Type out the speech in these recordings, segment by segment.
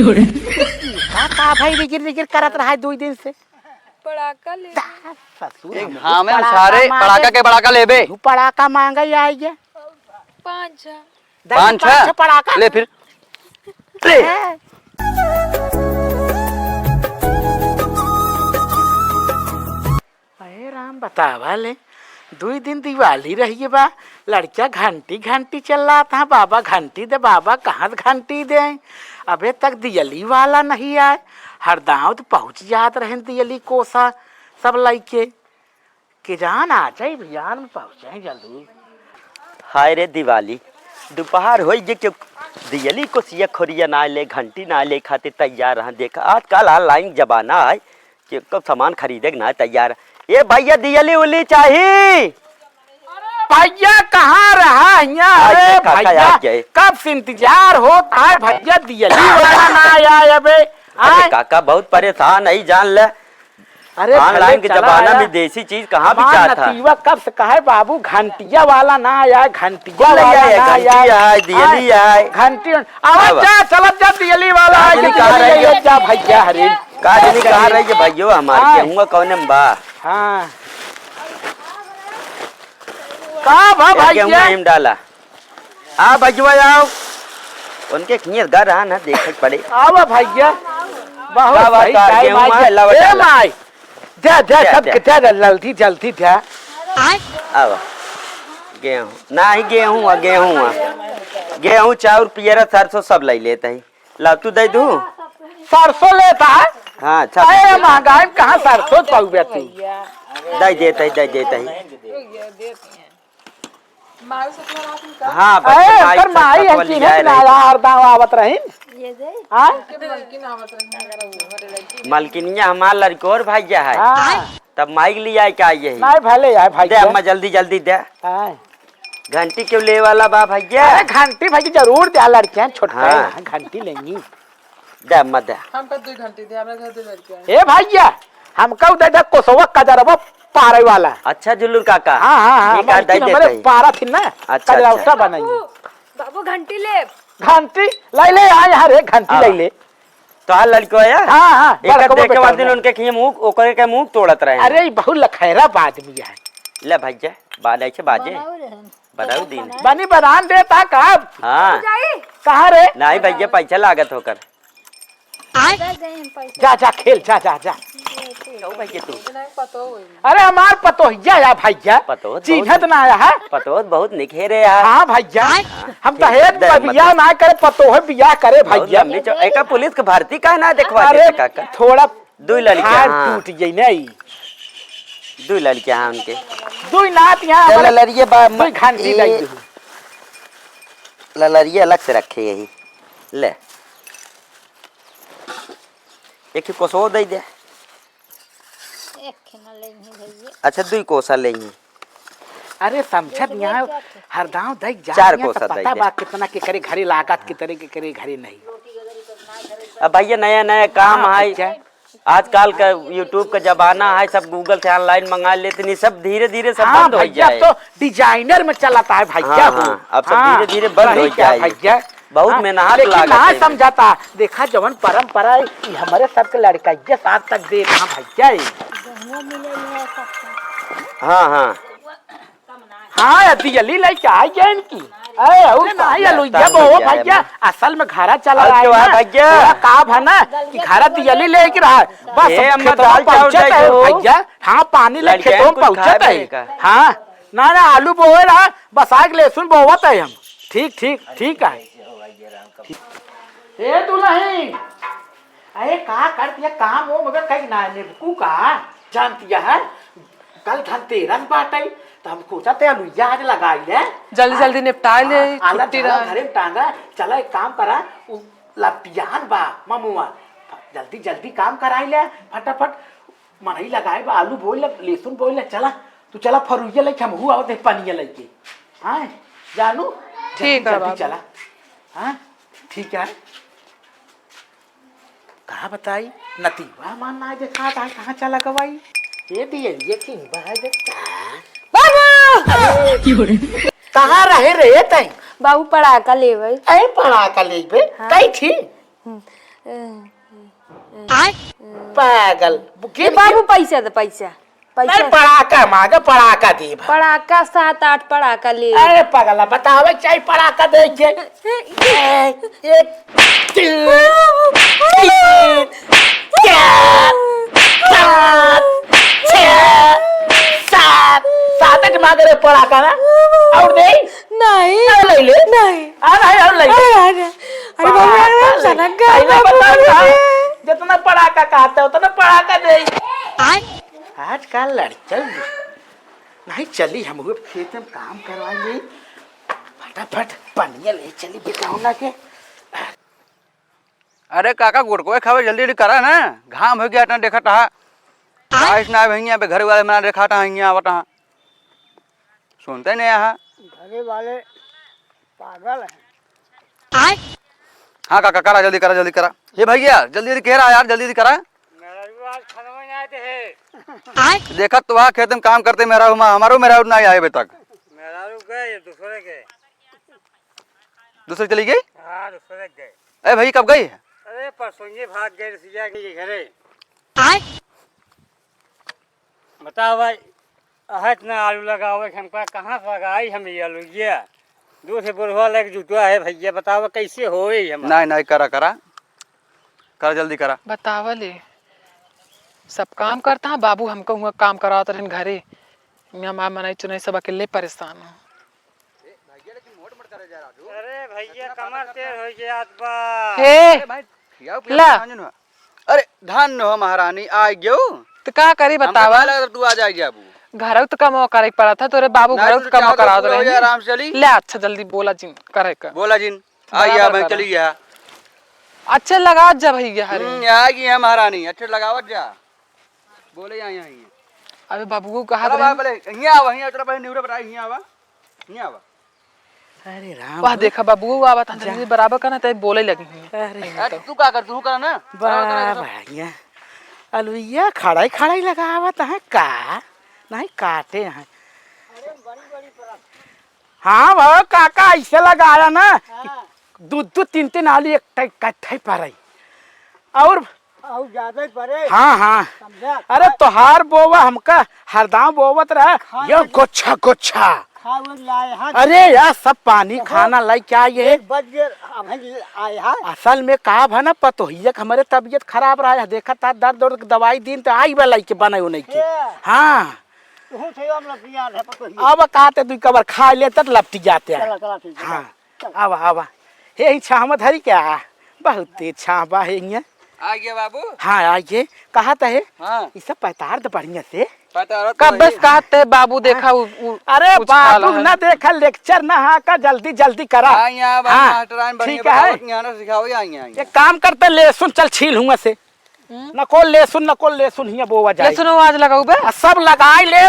का भाई रिगिर रिगिर करत रहा है 2 दिन से। पड़ाका ले ससुर हाँ मैं सारे पड़ाका के पड़ाका लेबे। तू पड़ाका मांगा ही आई है 5 पड़ाका ले फिर ले। अरे राम बतावा ले 2 दिन दिवाली रही बा, लड़का घंटी घंटी चल रहा था, बाबा घंटी दे, बाबा कहाँ घंटी दे, अबे तक दियली वाला नहीं आए। हर दाव तो पहुँच जात रहे दियली कोसा सब लइके के जान आ जाए बिहान में पहुँचे जल्दी। हाय रे दिवाली दोपहर हो जे क्यों दियली को सिया खोरिया ना ले घंटी ना ले खातिर तैयार रहा। देखा आजकल ऑनलाइन जमाना है कि कब सामान खरीदे ना तैयार। ये भैया दियली उली चाहिए। भैया कहाँ रहा अरे भैया कब से इंतजार होता है भैया दियली वाला ना आया अबे। अरे काका बहुत परेशान है जान ले। अरे ऑनलाइन के जमाना में देसी चीज कहाँ बिचार था। कब से कहे बाबू घंटिया वाला ना आया, घंटिया वाला ना आया, दियली आए घंटी आवाज जा चलत जा दियली वाला आया जा भैया। हरे काजनी कहा रही है भैयो हमारे गेहूं कौन में बा। हाँ का भा भैया गेहूं डाला आ भैया आओ उनके खिए घर रहा ना देख पड़े। आओ भैया बहुत सही टाइम आई जा जा सब जा जल्दी जल्दी जा। आओ गेहूं नहीं गेहूं चाउर पियरा सरसों सब ले लेते हैं। ला तू दे दू सरसों लेता है। हाँ अच्छा महंगाई में कहाँ सरसों पाऊंगा तू दे देते हाँ माई आवत रही मलकिनिया हमार लड़को और भैया है तब माइक लिया क्या ये भले दे अम्मा जल्दी जल्दी दे। घंटी क्यों ले वाला बा भैया। घंटी भैया जरूर दे लड़कियां छोटा घंटी लेंगी दे अम्मा दे। हमका 2 घंटे दे हमरा घर दे लड़के ए भैया हमका दे दे कोसवा कजरवा पारे वाला। अच्छा जुल्लू काका हां हमारे पारा थी ना कजरवा बनाई। बाबू घंटी ले ले आए यार एक घंटी ले ले तो हां लड़को है। हां एक देख के बाद दिन उनके खिए मुंह ओकरे के मुंह तोड़त रहे। अरे बहुत लखैरा आदमी है। ले भैया बाद ऐसे बाजे बताओ दिन बनी बनान देता कब। हां कहां रे नहीं भैया पैसा लागत होकर जा जा खेल जा जा जा भैया तू। अरे हमार पतोहिया या भैया चीजत ना आया है पतोह बहुत निखेरे यार। हाँ भैया हम तो हेत बियाह ना करे पतोह बियाह करे भैया। एक पुलिस के भर्ती का ना देखवा अरे काका थोड़ा 2 लड़कियां टूट गई नहीं 2 लड़कियां हैं उनके 2 नात यहाँ ललरिये घंटी लगी ललरिये अलग से रखे यही ले एक ही कोसो दे दे। अच्छा 2 कोसा लेंगे। अरे समझत यहाँ हर गाँव दई जा 4 कोसा पता बा कितना के करे घरे लागत के तरह के करे घरे नहीं। अब भैया नया काम है आजकल का यूट्यूब का जमाना है सब गूगल से ऑनलाइन मंगा लेते नहीं सब धीरे धीरे सब बंद हो जाए। तो डिजाइनर में चलाता है भैया। अब सब धीरे धीरे बंद हो जाए भैया बहुत मेहनत लागत समझाता देखा जवन परंपरा हमारे सबके लड़का साथ तक दे रहा भैया। हाँ दियली लेके आई गए इनकी भैया असल में घरा चला रहा है भैया काम है ना कि घरा दियली लेके रहा बस भैया। हाँ पानी लेके खेतों में पहुँचत है। हाँ ना आलू बोए रहा बस आग लहसुन बोवत है हम। ठीक है ए दुल्हन अरे का करती है काम वो मगर कहीं ना नेबकू का जानती है कल धनतेरस बाटे तो हम सोचते हैं लुइया आज लगाई है जल्दी निपटा ले घरे में टांगा। चला एक काम करा लपियान बा ममुआ जल्दी काम कराई ले फटाफट मनई लगाए बा आलू बोल लहसुन बोल चला तू चला फरुइया लेके हम हुआ होते पनिया लेके। हाँ जानू ठीक है चला। हाँ ठीक है कहा बताई नतीवा मानना है देखा था कहाँ चला गवाई ये दिए कहाँ रहे रे तई बाबू पड़ाका लेवे पड़ाका लेबे कई थी पागल ए बाबू पैसा दे पैसा पैसा नहीं पड़ाका मांगे पड़ाका दे भाई। पड़ाका 7-8 पड़ाका ले अरे पगला बतावे चाहिए पड़ाका दे के एक तीन चार पाँच छह सात सात आठ मांगे रे पड़ाका ना और दे नहीं ले ले नहीं और ले अरे बाबू सनक गया जितना पड़ाका कहते हो उतना पड़ाका दे। आजकल लड़का नहीं चली हम हुए खेत में काम करवाएंगे फटाफट पनिया ले चली बिकाऊना के। अरे काका गुड़को खावे जल्दी जल्दी करा ना, घाम हो गया देखा था बारिश ना भैया पे घर वाले मना देखा था आवत सुनते नहीं यहाँ घरे वाले पागल हैं। हाँ काका करा जल्दी करा ये भैया जल्दी जल्दी कह रहा यार जल्दी जल्दी करा। देखा तो वहाँ खेत में काम करते मेरा हमारो मेरा नहीं आए अभी तक। दूसरे चली गई? हाँ दूसरे गए। अरे भाई कब गई? अरे परसों ये भाग गए सिया के घरे। बताओ भाई अहत ना आलू लगाओ हमका कहाँ से लगाई हम ये आलू ये दूर से बुढ़वा लग जुटवा है भैया बताओ कैसे होए हम। नहीं करा जल्दी करा। बतावले सब काम करता है बाबू, हमको हुआ काम करावत रहन घरे। यहाँ माँ मनाई चुनाई सब अकेले परेशान हो। अरे भैया कमर से हो गया बा। हे ला अरे धान हो महारानी आ गयो तो का करी बतावा। तू आ जाएगी अबू घर तो कम करे पड़ा था तोरे बाबू घर तो कम करावत रहे। आराम से चली ले अच्छा जल्दी बोला जिन करे का बोला जिन आइया मैं चली गया। अच्छे लगा जा भैया हरे आ गई है महारानी अच्छे लगावत जा बोले यहाँ अबे बाबू को कहा बोले यहाँ आवा यहाँ तेरा निवरे बताई यहाँ आवा। अरे राम वाह देखा बाबू आवा था जल्दी बराबर करना तय बोले लगी। अरे तू का कर तू करा ना बढ़िया अलुइया खड़ा ही लगावत है का नहीं काटे हैं। हाँ भाव काका ऐसे लगाया ना दो तीन आलू एक इकट्ठे पड़े और ज्यादा परे। हाँ अरे तोहार बोवा हमका हरदाम बोवत रहा ये गोच्छा अरे यार सब पानी खाना लाई क्या ये असल में का है ना पतोहिया हमारे तबीयत खराब रहा है देखा था दर्द और दवाई दिन तो आई वाला के बने नहीं के। हाँ अब कहते तू कबर खा ले तब लपटी जाते हैं। हाँ आवा हे छाव धरी क्या बहुत छावा है ये आ गया बाबू। हाँ आइए कहा था है हाँ ये सब पैतार दे बढ़िया से कब बस कहते बाबू देखा अरे बाबू ना देखा लेक्चर ना हाँ का जल्दी करा। हाँ ठीक है सिखाओ एक काम करते लहसुन चल छील हुआ से नको लहसुन हिया बोवा जाए लहसुन आज लगाऊ बे सब लगाई ले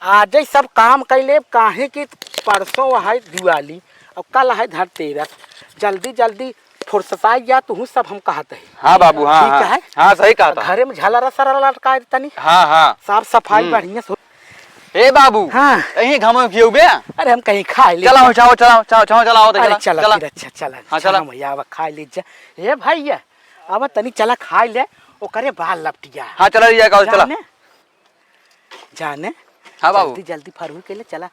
आज ही सब काम कर ले काहे की परसों है दिवाली और कल है धनतेरस जल्दी फुर्सताई या तू सब हम कहते हैं। हाँ बाबू हाँ ठीक है हाँ सही कहा था। घरे में झालरा सरा लटका तनी हाँ साफ सफाई बढ़िया से। ए बाबू हाँ कहीं घमो क्यों बे? अरे हम कहीं खा ले चलाओ चलाओ अरे चला अच्छा चला हाँ चला भैया अब खा लीजिए ए भैया अब तनी चला खा ले ओ करे बाल लपटिया। हाँ चला जाएगा चला जाने हाँ बाबू जल्दी फरहू के ले चला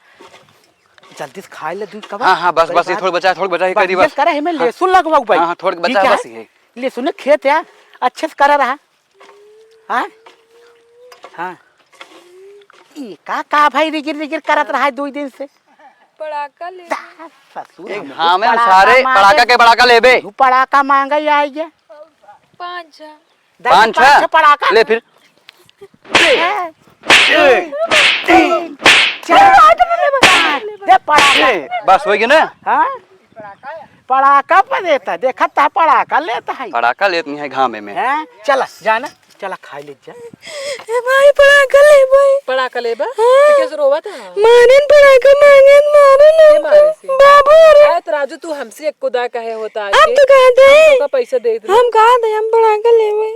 जल्दी से खा ले दूध कब। हाँ बस ये थोड़ा बचा ही करी बस करे हमें लहसुन लगवाऊ भाई। हाँ थोड़ा बचा बस ये लहसुन खेत है अच्छे से करा रहा। हाँ ये का भाई रिगिर करत रहा है 2 दिन से पड़ाका ले ससुर हाँ मैं सारे पड़ाका लेबे पड़ाका मांगा ही आई है 5-6 पड़ाका ले फिर 3 4 दे पड़ाका बस हो गया ना। हाँ पड़ाका पे देता देखा था पड़ाका लेता है पड़ाका लेते है घामे में। चला जाना चला खा ले जा भाई पड़ाका ले बा कैसे रोवा था मानन पड़ाका मांगे मारो बाबू आए तो राजू तू हमसे एक खुदा कहे होता है हम तो कहते हैं का पैसा दे दे हम कहा थे हम पड़ाका लेवे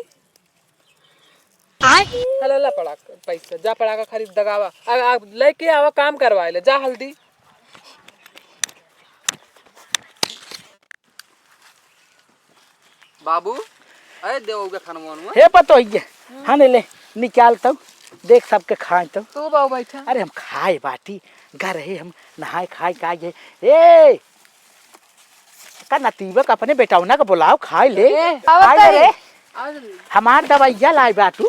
ला पड़ाका पैसा जा पड़ाका खरीद दगावा लेके आवा काम करवाए ले जा हल्दी। बाबू अरे देओगे खाना में हे पतोहिए हाँ नहीं ले निकाल तब देख सबके खाए तब तू बाबू बैठा अरे हम खाए बाटी घर है हम नहाए खाए का ये ए का नतीबक अपने बेटाउना का बुलाओ खाए ले खाए ले आज हमार दवाइया लाए बाटू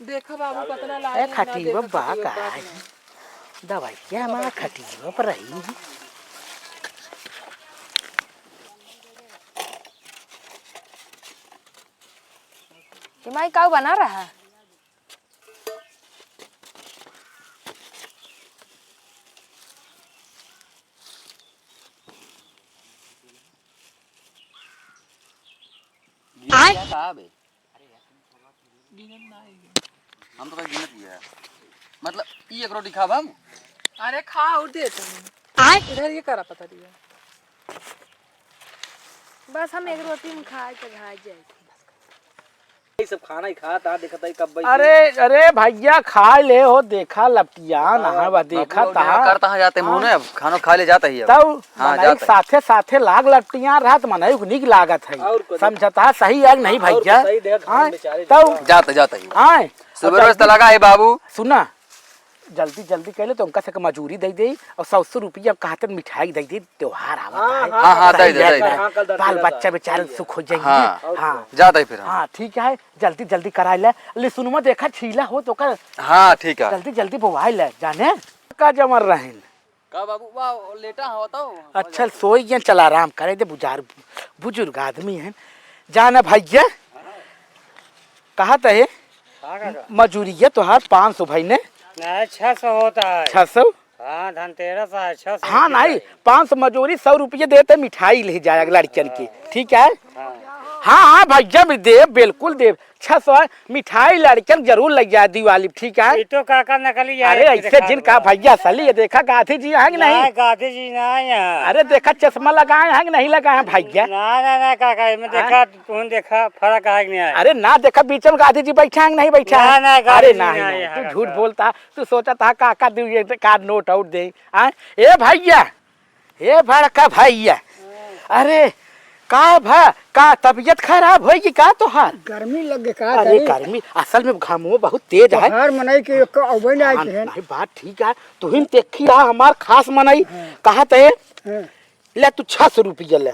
देखा बाबू कितना ए लाए खटीब बा का दवाइया हमारा खटीब पर रही है माई का बना रहा है हम तो भाई गिनत किया है मतलब ये एक रोटी खाब हम अरे खा और दे तुम इधर ये करा पता दिया बस हम एक रोटी में खाए तो खा जाए ये सब खाना ही खाता देखता ही कब अरे अरे भैया खा ले हो देखा लपटिया नहा देखा ता करता है जाते मुंह ने अब खाना खा ले जाता ही अब तब हाँ, मनई जाता है। साथे साथे लाग लपटिया रहत मनई को निक लागत है समझता सही है कि नहीं भैया हाँ, तब जाता ही हाँ सुबह रोज लगा है बाबू सुना जल्दी जल्दी कहले तो उनका से मजूरी दे दे और 100 रुपया कहते मिठाई दे दे त्योहार आवत है हाँ दे सही दे है, बाल बच्चा बेचारे सुख हो जाएंगे हाँ। हाँ जाता ही फिर हम। हाँ ठीक है जल्दी जल्दी कराई ले सुनुमा देखा छीला हो तो कर हाँ ठीक है जल्दी जल्दी बुवाई ले जाने का जमर रहें का बाबू वाह लेटा हो बताओ अच्छा सोई गए चल आराम करे दे बुजुर्ग आदमी है जाना भैया कहा है मजूरी है तो हाथ 500 भाई ने नहीं 600 होता है 600 हाँ धनतेरस है 600 हाँ नहीं 500 मजूरी 100 रुपये देते मिठाई ले जाएगा लड़कियन की ठीक है हाँ हाँ भैया भी देव बिल्कुल देव 600 मिठाई लड़कियन जरूर लग जाए दिवाली ठीक है ये तो काका नकली है अरे ऐसे जिनका भैया सली है देखा गांधी जी है कि नहीं गांधी जी ना यहाँ अरे देखा चश्मा लगाए हैं कि नहीं लगाए हैं भैया ना काका मैं देखा तुम देखा फर्क है कि नहीं है अरे ना देखा बीच में गांधी जी बैठा है कि नहीं बैठा है ना, गांधी अरे जी नहीं नहीं नहीं, है, तू झूठ बोलता तू सोचा था काका कार्ड नोट आउट दे ए भैया ए भड़का भैया अरे का तबीयत खराब होगी का तोहार गर्मी लग गई का अरे गर्मी असल में घामो बहुत तेज है हर मनई के अवै ना हाँ, आते हैं नहीं बात ठीक है तू ही देखी आ हमार खास मनई कहा थे ले तू 600 रुपया ले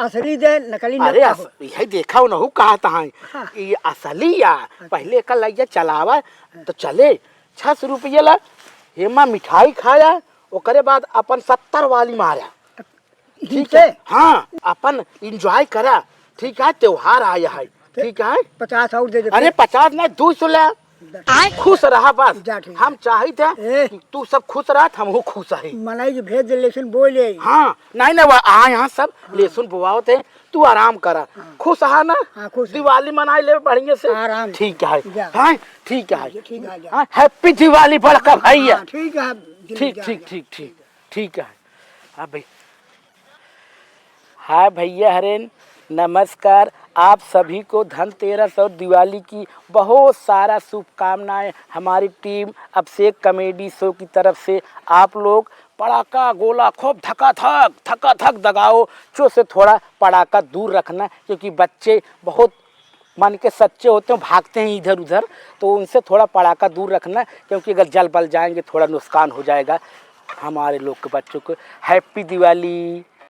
असली दे नकली अरे ना हो। यही देखा नहू कहा था ये असली या पहले का लैया चलावा तो चले 600 रुपया ला हेमा मिठाई खाया ओकरे बाद अपन 70 वाली मारा ठीक है हाँ अपन एंजॉय करा ठीक है त्योहार आया है ठीक है 50 और दे दे अरे 50 नहीं 200 ले खुश रहा बस जा ठीक है। हम चाहते ए। कि तू सब खुश रहा हम खुश है मनई के भेज दे लेकिन बोले हाँ नहीं वो आ यहाँ सब लहसुन बुआओ थे तू आराम करा खुश है ना हाँ, खुश है। दिवाली मनाई ले बढ़िया से आराम। ठीक है जा। हाँ ठीक है ठीक है जा। हाँ हैप्पी दिवाली बड़का भैया हाँ, ठीक है ठीक ठीक ठीक ठीक ठीक है हाँ भाई हाय भैया हरेन नमस्कार आप सभी को धनतेरस और दिवाली की बहुत सारा शुभकामनाएं हमारी टीम अभिषेक कॉमेडी शो की तरफ से आप लोग पड़ाका गोला खूब थका थक दगाओ चो से थोड़ा पड़ाका दूर रखना क्योंकि बच्चे बहुत मन के सच्चे होते हैं भागते हैं इधर उधर तो उनसे थोड़ा पड़ाका दूर रखना क्योंकि अगर जल बल जाएंगे थोड़ा नुकसान हो जाएगा हमारे लोग के बच्चों को हैप्पी दिवाली।